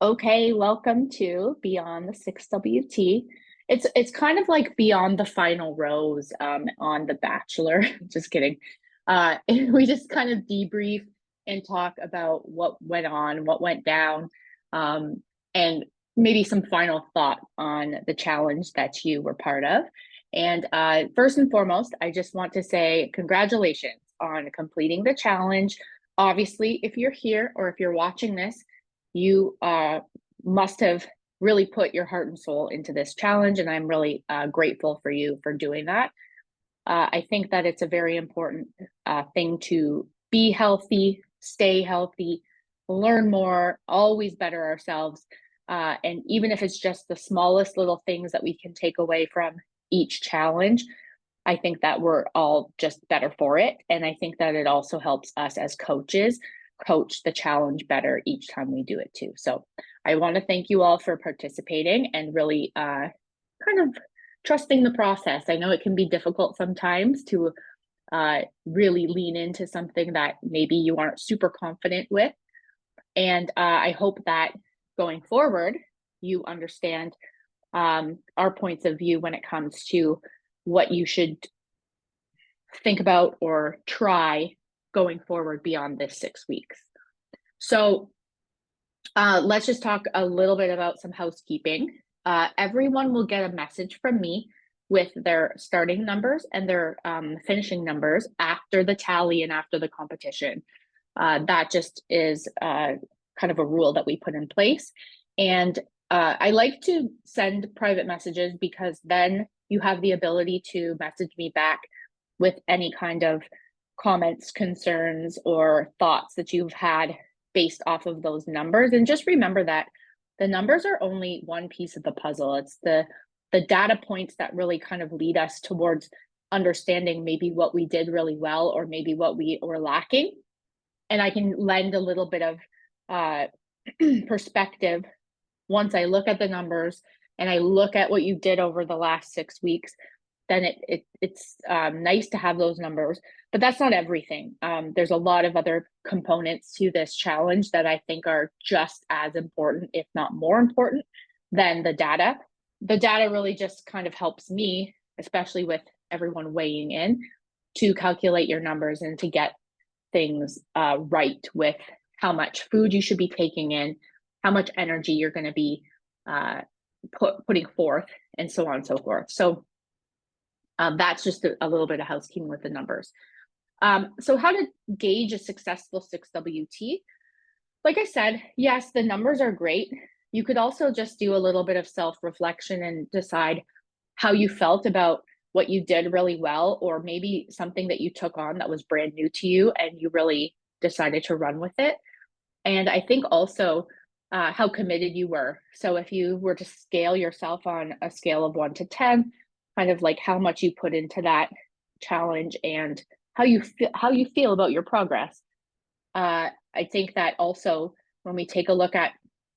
Okay, welcome to Beyond the 6WT. It's kind of like Beyond the Final Rose on The Bachelor. Just kidding. We just kind of debrief and talk about what went on, what went down, and maybe some final thought on the challenge that you were part of. And first and foremost, I just want to say congratulations on completing the challenge. Obviously, if you're here or if you're watching this, you must have really put your heart and soul into this challenge, and I'm really grateful for you for doing that. I think that it's a very important thing to be healthy, stay healthy, learn more, always better ourselves. And even if it's just the smallest little things that we can take away from each challenge, I think that we're all just better for it. And I think that it also helps us as coaches coach the challenge better each time we do it too. So I want to thank you all for participating and really kind of trusting the process. I know it can be difficult sometimes to really lean into something that maybe you aren't super confident with. And I hope that going forward, you understand our points of view when it comes to what you should think about or try going forward beyond this 6 weeks. So let's just talk a little bit about some housekeeping. Everyone will get a message from me with their starting numbers and their finishing numbers after the tally and after the competition. That just is kind of a rule that we put in place. And I like to send private messages because then you have the ability to message me back with any kind of comments, concerns, or thoughts that you've had based off of those numbers. And just remember that the numbers are only one piece of the puzzle. It's the data points that really kind of lead us towards understanding maybe what we did really well or maybe what we were lacking. And I can lend a little bit of perspective once I look at the numbers and I look at what you did over the last 6 weeks. Then it's nice to have those numbers, but that's not everything. There's a lot of other components to this challenge that I think are just as important, if not more important, than the data. The data really just kind of helps me, especially with everyone weighing in, to calculate your numbers and to get things right with how much food you should be taking in, how much energy you're going to be putting forth, and so on and so forth. So that's just a little bit of housekeeping with the numbers. So how to gauge a successful 6WT? Like I said, yes, the numbers are great. You could also just do a little bit of self-reflection and decide how you felt about what you did really well, or maybe something that you took on that was brand new to you and you really decided to run with it. And I think also how committed you were. So if you were to scale yourself on a scale of 1 to 10, kind of like how much you put into that challenge and how you feel about your progress. I think that also when we take a look at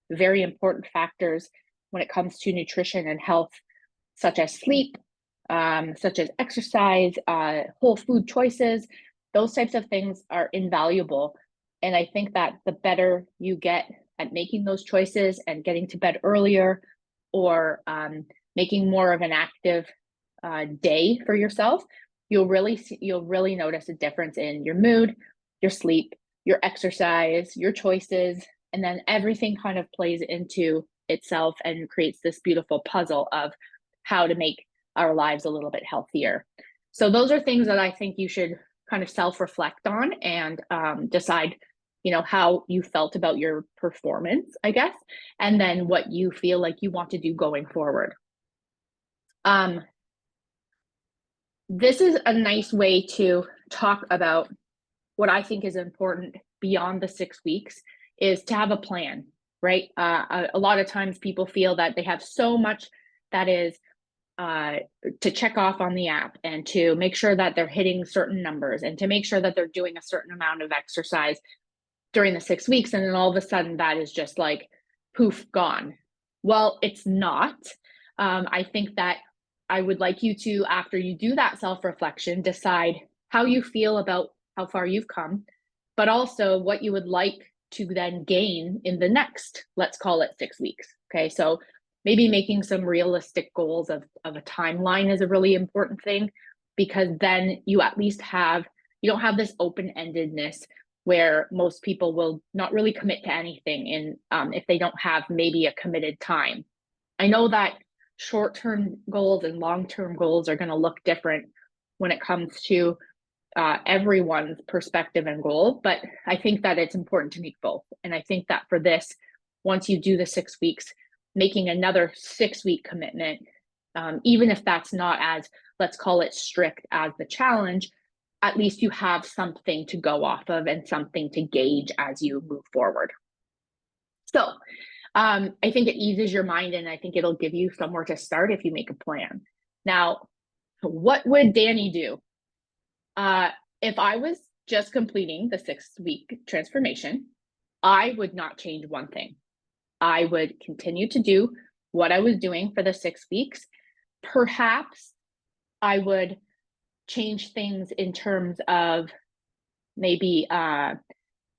very important factors when it comes to nutrition and health, such as sleep, such as exercise, whole food choices, those types of things are invaluable. And I think that the better you get at making those choices and getting to bed earlier, or making more of an active day for yourself, you'll really notice a difference in your mood, your sleep, your exercise, your choices, and then everything kind of plays into itself and creates this beautiful puzzle of how to make our lives a little bit healthier. So those are things that I think you should kind of self-reflect on and decide, how you felt about your performance, I guess, and then what you feel like you want to do going forward. This is a nice way to talk about what I think is important beyond the 6 weeks is to have a plan, right? A lot of times people feel that they have so much that is to check off on the app and to make sure that they're hitting certain numbers and to make sure that they're doing a certain amount of exercise during the 6 weeks. And then all of a sudden that is just like poof, gone. Well, it's not. I think that I would like you to, after you do that self-reflection, decide how you feel about how far you've come, but also what you would like to then gain in the next, let's call it 6 weeks. Okay, so maybe making some realistic goals of a timeline is a really important thing, because then you at least have, you don't have this open-endedness where most people will not really commit to anything in if they don't have maybe a committed time. I know that short-term goals and long-term goals are going to look different when it comes to everyone's perspective and goal, but I think that it's important to make both. And I think that for this, once you do the 6 weeks, making another 6-week commitment, even if that's not as, let's call it, strict as the challenge, at least you have something to go off of and something to gauge as you move forward. So I think it eases your mind, and I think it'll give you somewhere to start if you make a plan. Now, what would Danny do? If I was just completing the 6-week transformation, I would not change one thing. I would continue to do what I was doing for the 6 weeks. Perhaps I would change things in terms of maybe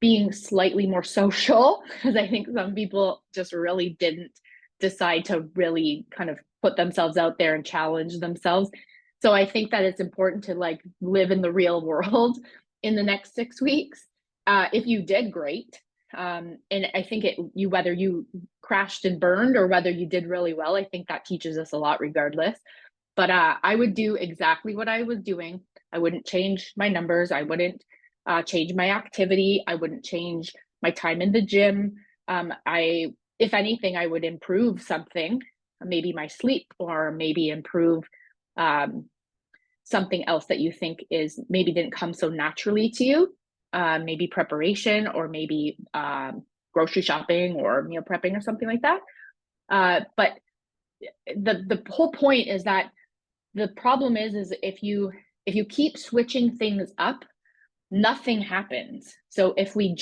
being slightly more social, because I think some people just really didn't decide to really kind of put themselves out there and challenge themselves. So I think that it's important to like live in the real world in the next 6 weeks. If you did, great. And I think you whether you crashed and burned or whether you did really well, I think that teaches us a lot regardless. But I would do exactly what I was doing. I wouldn't change my numbers. I wouldn't change my activity. I wouldn't change my time in the gym. If anything, I would improve something, maybe my sleep, or maybe improve something else that you think is maybe didn't come so naturally to you, maybe preparation, or maybe grocery shopping or meal prepping or something like that. But the whole point is that the problem is if you keep switching things up, nothing happens. So if we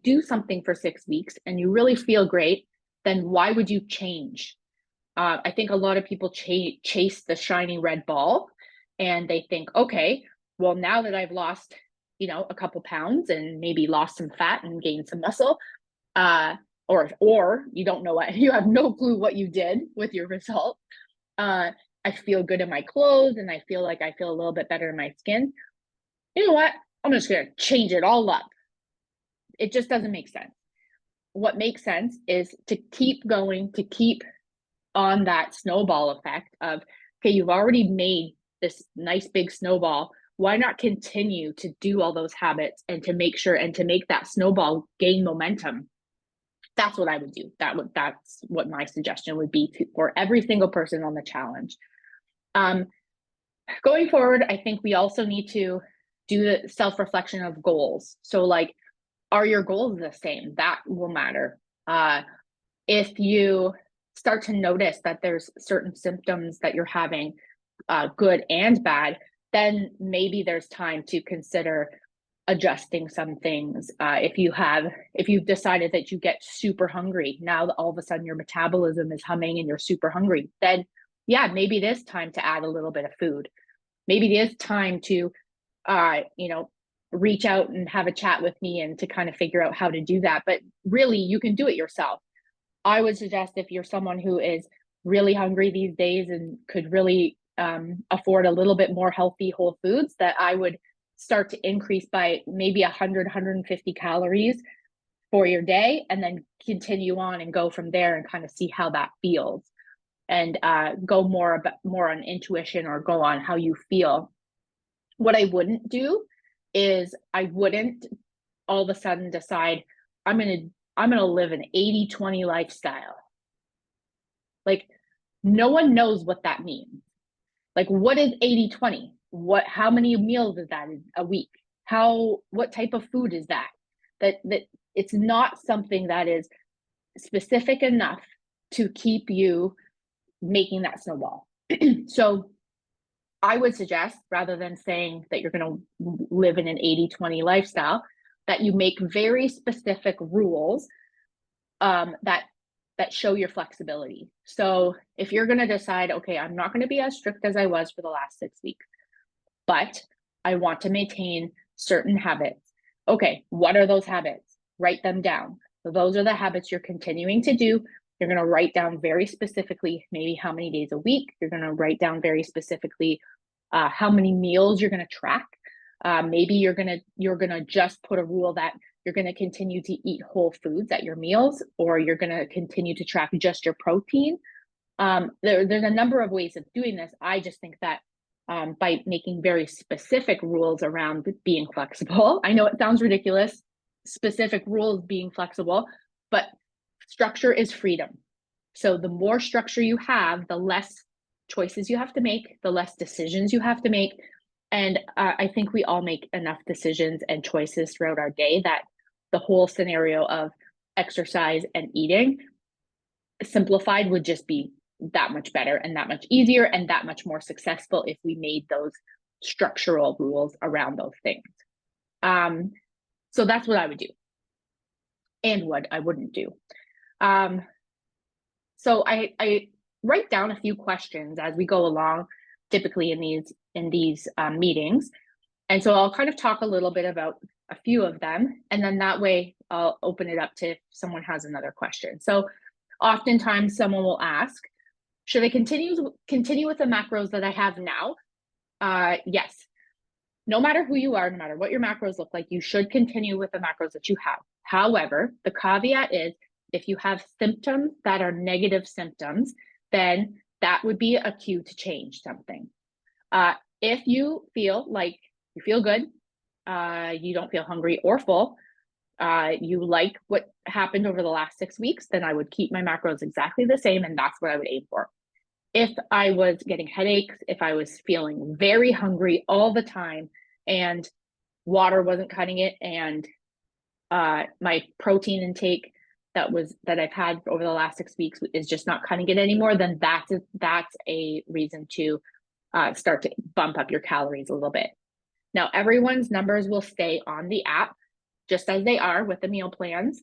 do something for 6 weeks and you really feel great, then why would you change? I think a lot of people chase the shiny red ball, and they think, okay, well, now that I've lost, a couple pounds and maybe lost some fat and gained some muscle, or you don't know what, you have no clue what you did with your result. I feel good in my clothes, and I feel like I feel a little bit better in my skin. You know what? I'm just going to change it all up. It just doesn't make sense. What makes sense is to keep going, to keep on that snowball effect of, okay, you've already made this nice big snowball. Why not continue to do all those habits and to make sure and to make that snowball gain momentum? That's what I would do. That's what my suggestion would be for every single person on the challenge. Going forward, I think we also need to do the self-reflection of goals. So like, are your goals the same? That will matter. If you start to notice that there's certain symptoms that you're having, good and bad, then maybe there's time to consider adjusting some things. If you've decided that you get super hungry, now all of a sudden your metabolism is humming and you're super hungry, then yeah, maybe it is time to add a little bit of food. Maybe it is time to, reach out and have a chat with me and to kind of figure out how to do that. But really, you can do it yourself. I would suggest if you're someone who is really hungry these days and could really afford a little bit more healthy whole foods, that I would start to increase by maybe 100, 150 calories for your day, and then continue on and go from there and kind of see how that feels, and go more on intuition, or go on how you feel. What I wouldn't do is I wouldn't all of a sudden decide I'm gonna live an 80-20 lifestyle. Like, no one knows what that means. Like, what is 80-20? How many meals is that a week? What type of food is that? That it's not something that is specific enough to keep you making that snowball. So I would suggest, rather than saying that you're going to live in an 80-20 lifestyle, that you make very specific rules that show your flexibility. So if you're going to decide, okay, I'm not going to be as strict as I was for the last 6 weeks, but I want to maintain certain habits. Okay, what are those habits? write them down. So those are the habits you're continuing to do. You're going to write down very specifically, maybe how many days a week. You're going to write down very specifically how many meals you're going to track. Maybe you're gonna just put a rule that you're going to continue to eat whole foods at your meals, or you're going to continue to track just your protein. There's a number of ways of doing this. I just think that by making very specific rules around being flexible, I know it sounds ridiculous, specific rules being flexible, but structure is freedom. So the more structure you have, the less choices you have to make, the less decisions you have to make. And I think we all make enough decisions and choices throughout our day that the whole scenario of exercise and eating simplified would just be that much better and that much easier and that much more successful if we made those structural rules around those things. So that's what I would do and what I wouldn't do. So I write down a few questions as we go along, typically in these meetings. And so I'll kind of talk a little bit about a few of them, and then that way I'll open it up to if someone has another question. So oftentimes someone will ask, should I continue with the macros that I have now? Yes. No matter who you are, no matter what your macros look like, you should continue with the macros that you have. However, the caveat is if you have symptoms that are negative symptoms, then that would be a cue to change something. If you feel like you feel good, you don't feel hungry or full, you like what happened over the last 6 weeks, then I would keep my macros exactly the same, and that's what I would aim for. If I was getting headaches, if I was feeling very hungry all the time and water wasn't cutting it, and my protein intake that I've had over the last 6 weeks is just not cutting it anymore, then that's a reason to start to bump up your calories a little bit. Now, everyone's numbers will stay on the app just as they are with the meal plans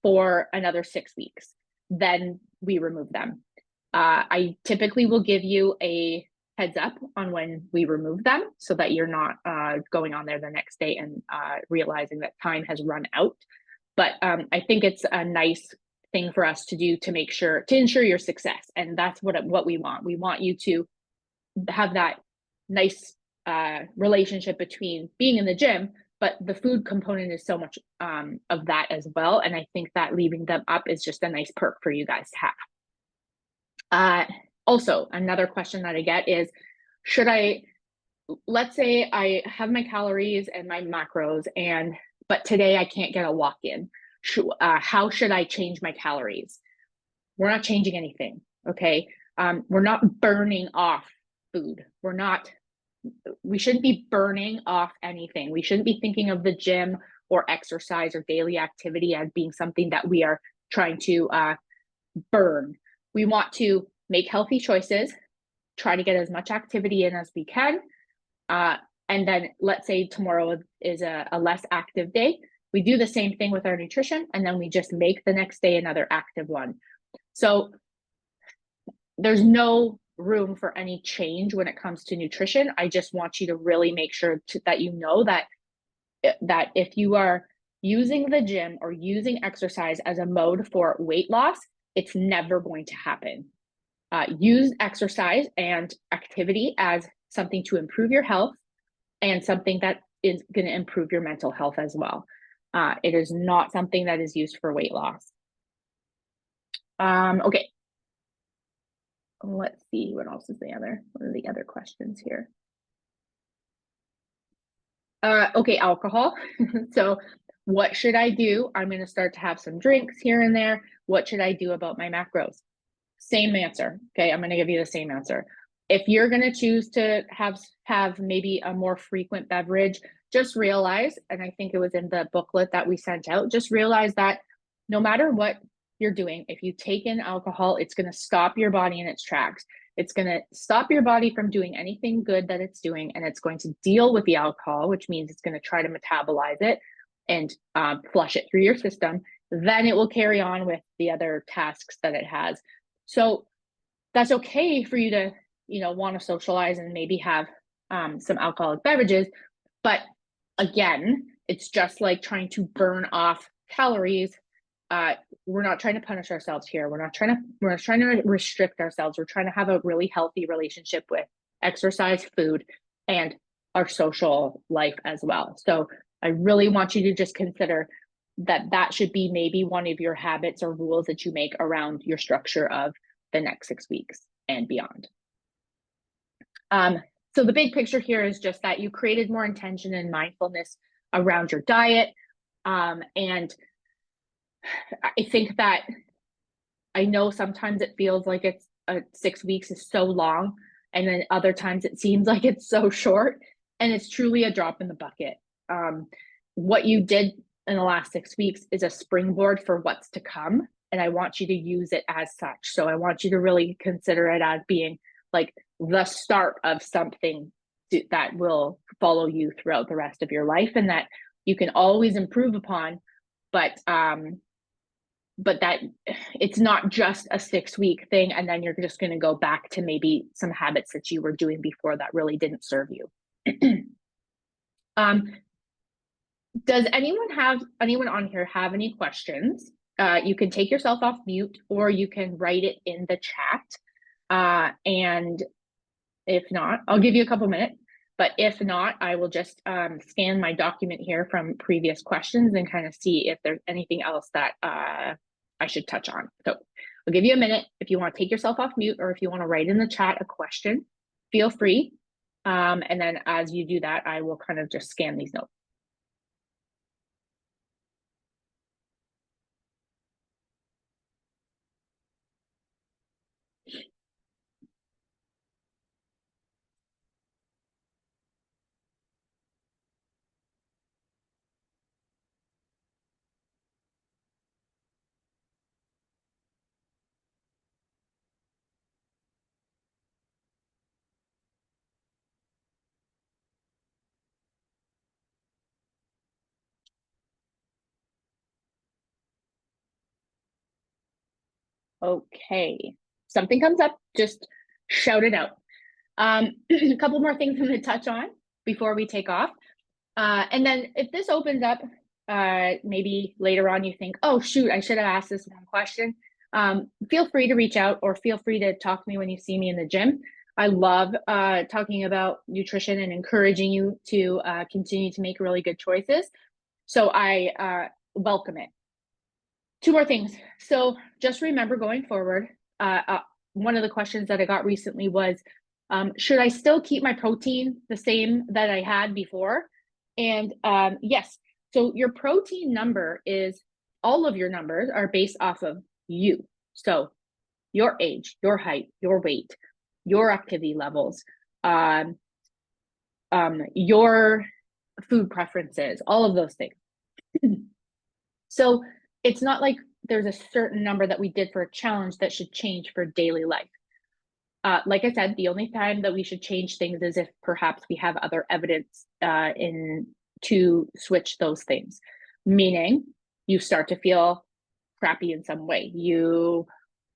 for another 6 weeks. Then we remove them. I typically will give you a heads up on when we remove them so that you're not going on there the next day and realizing that time has run out. But I think it's a nice thing for us to do to ensure your success. And that's what we want. We want you to have that nice relationship between being in the gym, but the food component is so much of that as well. And I think that leaving them up is just a nice perk for you guys to have. Also, another question that I get is, let's say I have my calories and my macros, but today I can't get a walk in. How should I change my calories? We're not changing anything, okay? We're not burning off food. We shouldn't be burning off anything. We shouldn't be thinking of the gym or exercise or daily activity as being something that we are trying to burn. We want to make healthy choices, try to get as much activity in as we can. And then let's say tomorrow is a less active day. We do the same thing with our nutrition, and then we just make the next day another active one. So there's no room for any change when it comes to nutrition. I just want you to really make sure that you know that if you are using the gym or using exercise as a mode for weight loss, it's never going to happen. Use exercise and activity as something to improve your health and something that is going to improve your mental health as well. It is not something that is used for weight loss. Okay. Let's see, what else is what are the other questions here? Okay, alcohol. So what should I do? I'm going to start to have some drinks here and there. What should I do about my macros? Same answer. Okay, I'm going to give you the same answer. If you're going to choose to have maybe a more frequent beverage, just realize, and I think it was in the booklet that we sent out, just realize that no matter what you're doing, if you take in alcohol, it's going to stop your body in its tracks. It's going to stop your body from doing anything good that it's doing, and it's going to deal with the alcohol, which means it's going to try to metabolize it and flush it through your system. Then it will carry on with the other tasks that it has. So that's okay for you to, want to socialize and maybe have some alcoholic beverages. But again, it's just like trying to burn off calories. We're not trying to punish ourselves here. We're not trying to restrict ourselves. We're trying to have a really healthy relationship with exercise, food, and our social life as well. So I really want you to just consider that should be maybe one of your habits or rules that you make around your structure of the next 6 weeks and beyond. So the big picture here is just that you created more intention and mindfulness around your diet. And I think that I know sometimes it feels like it's 6 weeks is so long, and then other times it seems like it's so short, and it's truly a drop in the bucket. What you did in the last 6 weeks is a springboard for what's to come, and I want you to use it as such. So I want you to really consider it as being like the start of something that will follow you throughout the rest of your life, and that you can always improve upon, but that it's not just a 6-week thing and then you're just going to go back to maybe some habits that you were doing before that really didn't serve you. Does anyone on here have any questions? You can take yourself off mute, or you can write it in the chat. And if not, I'll give you a couple minutes. But if not, I will just scan my document here from previous questions and kind of see if there's anything else that I should touch on. So I'll give you a minute. If you want to take yourself off mute, or if you want to write in the chat a question, feel free. And then as you do that, I will kind of just scan these notes. Okay, something comes up, just shout it out. A couple more things I'm going to touch on before we take off. And then if this opens up, maybe later on you think, oh, shoot, I should have asked this one question. Feel free to reach out, or feel free to talk to me when you see me in the gym. I love talking about nutrition and encouraging you to continue to make really good choices. So I welcome it. Two more things. So just remember going forward, one of the questions that I got recently was, should I still keep my protein the same that I had before? And yes, so your protein number is, all of your numbers are based off of you. So your age, your height, your weight, your activity levels, your food preferences, all of those things. So it's not like there's a certain number that we did for a challenge that should change for daily life. Like I said, the only time that we should change things is if perhaps we have other evidence to switch those things. Meaning you start to feel crappy in some way. You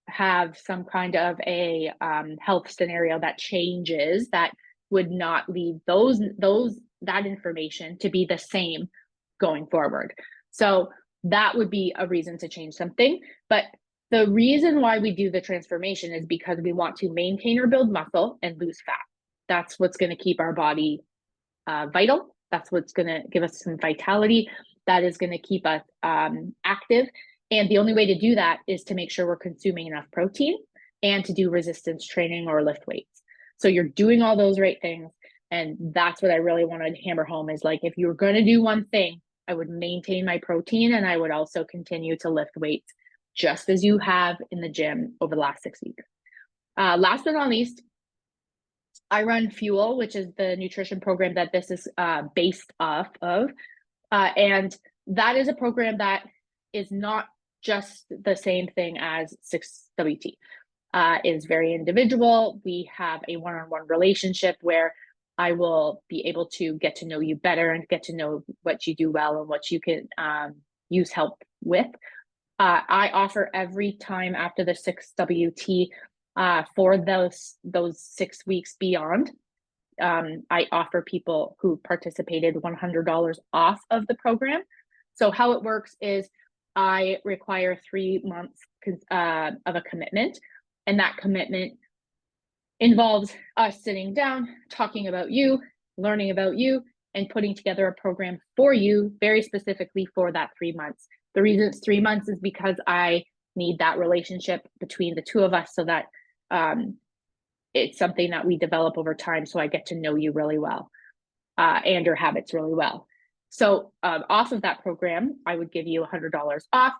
have some kind of a health scenario that changes that would not lead that information to be the same going forward. So that would be a reason to change something. But the reason why we do the transformation is because we want to maintain or build muscle and lose fat. That's what's going to keep our body vital. That's what's going to give us some vitality. That is going to keep us active. And the only way to do that is to make sure we're consuming enough protein and to do resistance training or lift weights. So you're doing all those right things. And that's what I really want to hammer home is, like, if you were going to do one thing, I would maintain my protein, and I would also continue to lift weights just as you have in the gym over the last 6 weeks. Last but not least, I run Fuel, which is the nutrition program that this is based off of. And that is a program that is not just the same thing as 6WT. Is very individual. We have a one-on-one relationship where I will be able to get to know you better and get to know what you do well and what you can use help with. I offer every time after the 6WT for those 6 weeks beyond. I offer people who participated $100 off of the program. So how it works is I require 3 months of a commitment, and that commitment involves us sitting down, talking about you, learning about you, and putting together a program for you very specifically for that 3 months. The reason it's 3 months is because I need that relationship between the two of us so that it's something that we develop over time, so I get to know you really well and your habits really well. So off of that program, I would give you $100 off.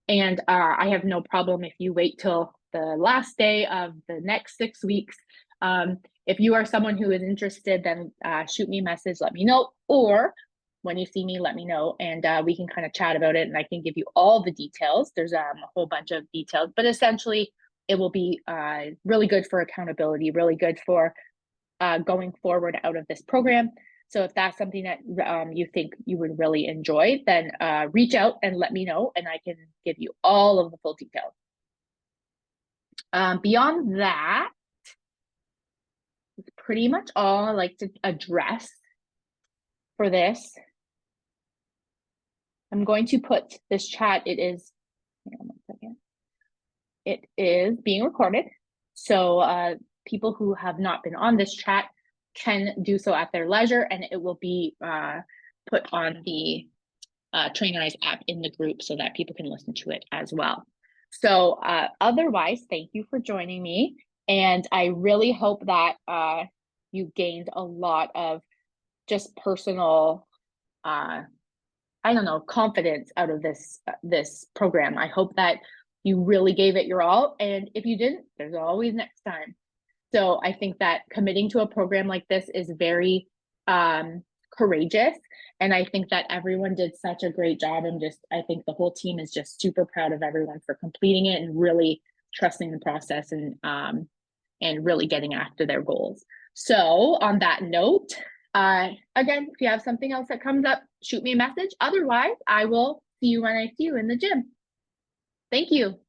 And I have no problem if you wait till the last day of the next 6 weeks. If you are someone who is interested, then shoot me a message, let me know. Or when you see me, let me know, and we can kind of chat about it, and I can give you all the details. There's a whole bunch of details, but essentially it will be really good for accountability, really good for going forward out of this program. So if that's something that you think you would really enjoy, then reach out and let me know, and I can give you all of the full details. Beyond that, it's pretty much all I like to address for this. I'm going to put this chat, it is, hang on 1 second. It is being recorded. So people who have not been on this chat can do so at their leisure, and it will be put on the Trainerize app in the group so that people can listen to it as well. So otherwise, thank you for joining me. And I really hope that you gained a lot of just personal, I don't know, confidence out of this program. I hope that you really gave it your all. And if you didn't, there's always next time. So I think that committing to a program like this is very courageous. And I think that everyone did such a great job. And I think the whole team is just super proud of everyone for completing it and really trusting the process and really getting after their goals. So on that note, again, if you have something else that comes up, shoot me a message. Otherwise, I will see you when I see you in the gym. Thank you.